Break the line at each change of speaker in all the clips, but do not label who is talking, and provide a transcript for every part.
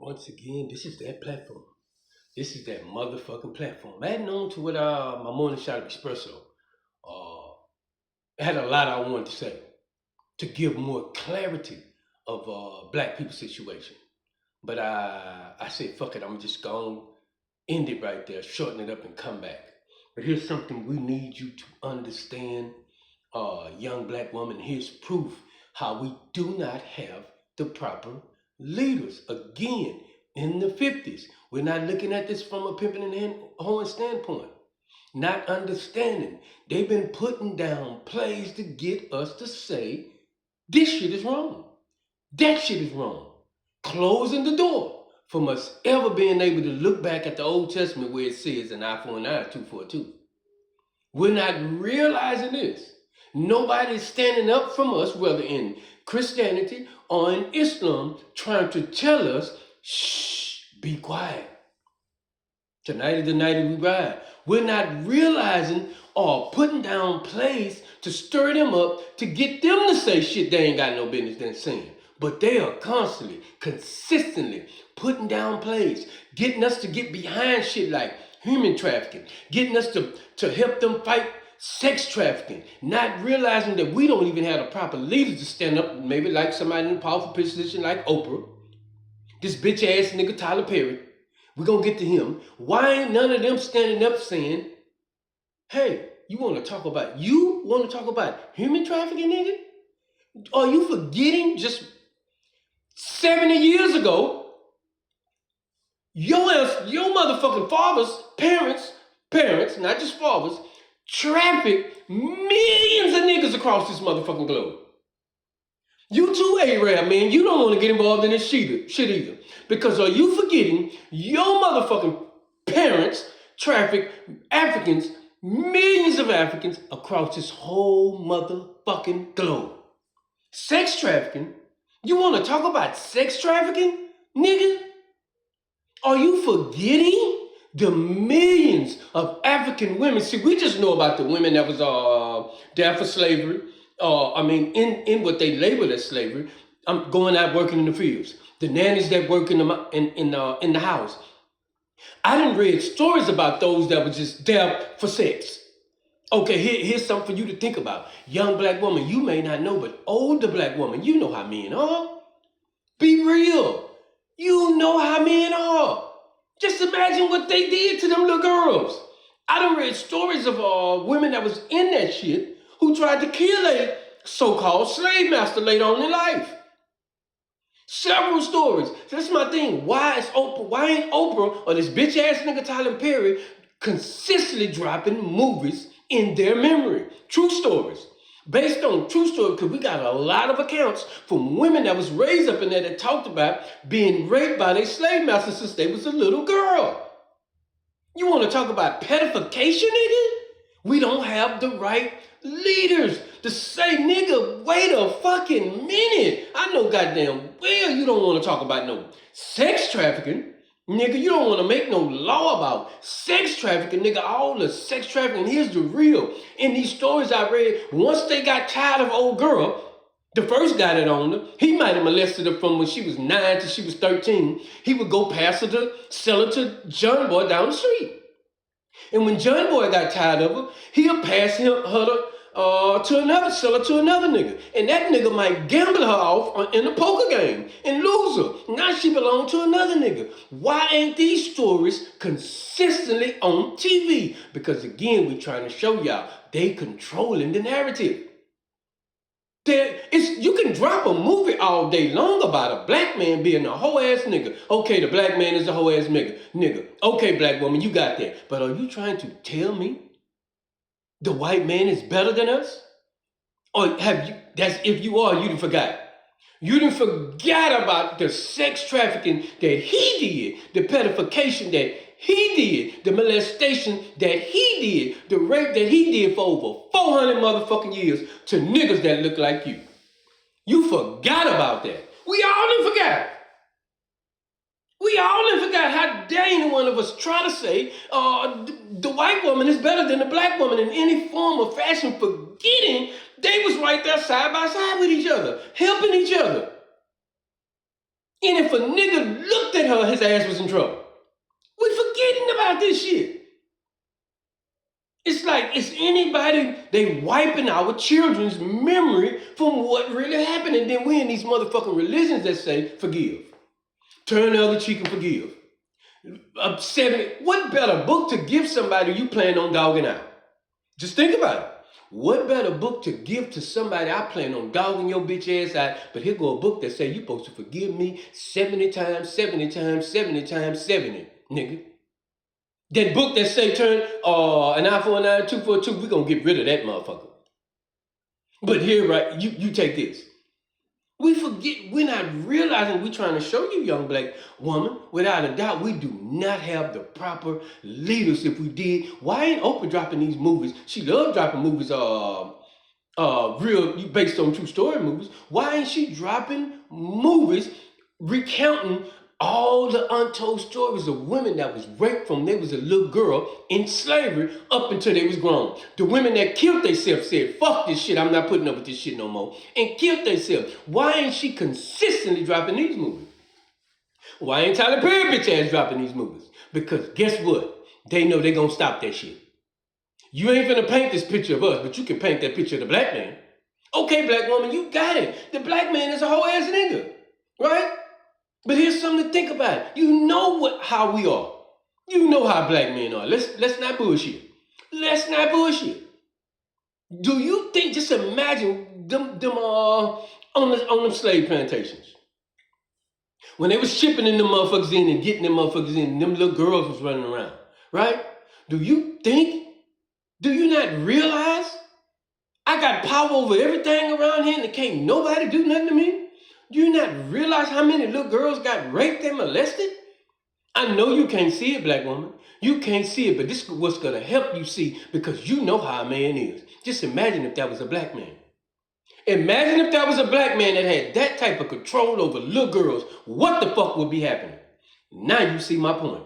Once again, this is that platform. This is that motherfucking platform. Adding on to what my morning shot of espresso. I had a lot I wanted to say to give more clarity of black people's situation. But I said, fuck it, I'm just going to end it right there, shorten it up and come back. But here's something we need you to understand, young black woman. Here's proof how we do not have the proper leaders. Again, in the 50s, we're not looking at this from a pimping and horn standpoint. Not understanding. They've been putting down plays to get us to say, this shit is wrong. That shit is wrong. Closing the door from us ever being able to look back at the Old Testament where it says an eye for an eye, tooth for a tooth. We're not realizing this. Nobody's standing up from us, whether in Christianity or in Islam, trying to tell us, shh, be quiet. Tonight is the night we ride. We're not realizing or putting down plays to stir them up to get them to say shit they ain't got no business than saying. But they are constantly, consistently putting down plays, getting us to get behind shit like human trafficking, getting us to help them fight sex trafficking, not realizing that we don't even have the proper leaders to stand up, maybe like somebody in a powerful position like Oprah, this bitch ass nigga Tyler Perry. We're gonna get to him. Why ain't none of them standing up saying, hey, you wanna talk about human trafficking, nigga? Are you forgetting just 70 years ago, your motherfucking parents, not just fathers, trafficked millions of niggas across this motherfucking globe. You too, Arab, man, you don't want to get involved in this shit either. Because are you forgetting your motherfucking parents trafficked Africans, millions of Africans across this whole motherfucking globe? Sex trafficking? You want to talk about sex trafficking, nigga? Are you forgetting the millions of African women? See, we just know about the women that was there for slavery. In what they labeled as slavery. I'm going out working in the fields. The nannies that work in the house. I didn't read stories about those that were just there for sex. Okay, here's something for you to think about. Young black woman, you may not know, but older black woman, you know how men are. Be real. You know how men are. Just imagine what they did to them little girls. I done read stories of women that was in that shit who tried to kill a so-called slave master later on in life. Several stories. So that's my thing. Why ain't Oprah or this bitch ass nigga Tyler Perry consistently dropping movies in their memory? True stories. Based on true stories, because we got a lot of accounts from women that was raised up in there that talked about being raped by their slave master since they was a little girl. You want to talk about pedification, nigga? We don't have the right leaders to say, nigga, wait a fucking minute. I know goddamn well you don't want to talk about no sex trafficking. Nigga, you don't want to make no law about sex trafficking, nigga. All the sex trafficking, here's the real. In these stories I read, once they got tired of old girl, the first guy that owned her, he might have molested her from when she was 9 till she was 13. He would go pass her to sell her to John Boy down the street. And when John Boy got tired of her, he'll pass her to another seller, to another nigga. And that nigga might gamble her off in a poker game and lose her. Now she belongs to another nigga. Why ain't these stories consistently on TV? Because again, we're trying to show y'all, they controlling the narrative. You can drop a movie all day long about a black man being a hoe ass nigga. Okay, the black man is a hoe ass nigga. Okay, black woman, you got that. But are you trying to tell me the white man is better than us? Or if you are, you done forgot. You done forgot about the sex trafficking that he did, the pedification that he did, the molestation that he did, the rape that he did for over 400 motherfucking years to niggas that look like you. You forgot about that. We all done forgot. We all done forgot. How dare any one of us try to say the white woman is better than the black woman in any form or fashion, forgetting they was right there side by side with each other, helping each other. And if a nigga looked at her, his ass was in trouble. We forgetting about this shit. It's like, it's anybody, they wiping our children's memory from what really happened. And then we in these motherfucking religions that say, forgive. Turn the other cheek and forgive. 70, what better book to give somebody you plan on dogging out? Just think about it. What better book to give to somebody I plan on dogging your bitch ass out, but here go a book that say you supposed to forgive me 70 times, 70 times, 70 times, 70, nigga. That book that say turn an eye for an eye, two for a two, we gonna get rid of that motherfucker. But here, right, you take this. We forget, we're not realizing we're trying to show you, young black woman, without a doubt, we do not have the proper leaders. If we did, why ain't Oprah dropping these movies? She loves dropping movies, real, based on true story movies. Why ain't she dropping movies recounting all the untold stories of women that was raped from they was a little girl in slavery up until they was grown? The women that killed themselves said, fuck this shit, I'm not putting up with this shit no more, and killed themselves. Why ain't she consistently dropping these movies? Why ain't Tyler Perry bitch ass dropping these movies? Because guess what? They know they gonna stop that shit. You ain't finna paint this picture of us, but you can paint that picture of the black man. Okay, black woman, you got it. The black man is a whole ass nigga, right? But here's something to think about. You know how we are. You know how black men are. Let's not bullshit. Let's not bullshit. Do you think? Just imagine them on them slave plantations when they was shipping them motherfuckers in and getting them motherfuckers in. And them little girls was running around, right? Do you think? Do you not realize I got power over everything around here and can't nobody do nothing to me? Do you not realize how many little girls got raped and molested? I know you can't see it, black woman. You can't see it, but this is what's going to help you see, because you know how a man is. Just imagine if that was a black man. Imagine if that was a black man that had that type of control over little girls. What the fuck would be happening? Now you see my point.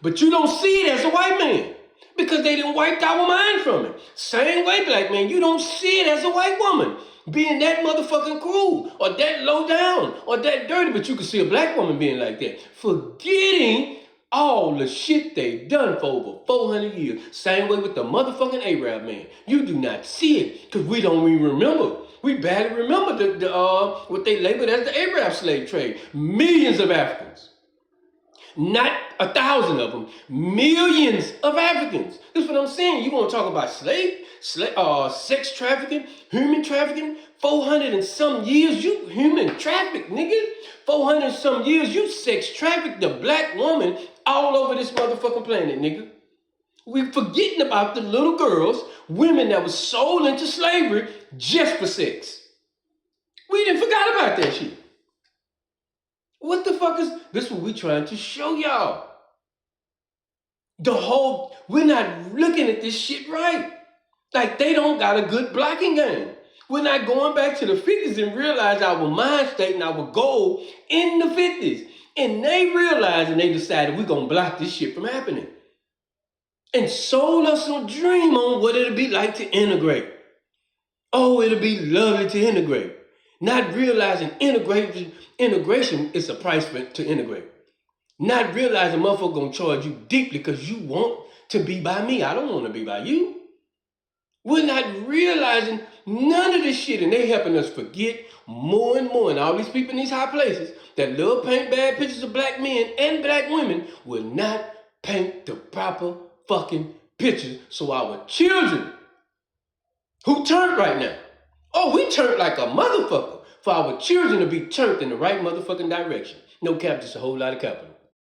But you don't see it as a white man because they didn't wipe our mind from it. Same way, black man, you don't see it as a white woman being that motherfucking cruel or that low down or that dirty, but you can see a black woman being like that, forgetting all the shit they done for over 400 years. Same way with the motherfucking Arab man. You do not see it because we don't even remember. We barely remember what they labeled as the Arab slave trade. Millions of Africans. Not 1,000 of them, millions of Africans. That's what I'm saying. You want to talk about sex trafficking, human trafficking, 400 and some years, you human traffic, nigga. 400 and some years, you sex trafficked the black woman all over this motherfucking planet, nigga. We forgetting about the little girls, women that was sold into slavery just for sex. We didn't forgot about that shit. What the fuck is this? What we trying to show y'all? We're not looking at this shit right. Like they don't got a good blocking game. We're not going back to the 50s and realize our mind state and our goal in the 50s. And they realized and they decided we're gonna block this shit from happening. And sold us a dream on what it'll be like to integrate. Oh, it'll be lovely to integrate. Not realizing integration is a price to integrate. Not realizing motherfucker gonna charge you deeply because you want to be by me. I don't want to be by you. We're not realizing none of this shit, and they helping us forget more and more. And all these people in these high places that love paint bad pictures of black men and black women will not paint the proper fucking pictures so our children who turned right now, we turned like a motherfucker, for our children to be turned in the right motherfucking direction. No cap, just a whole lot of capital.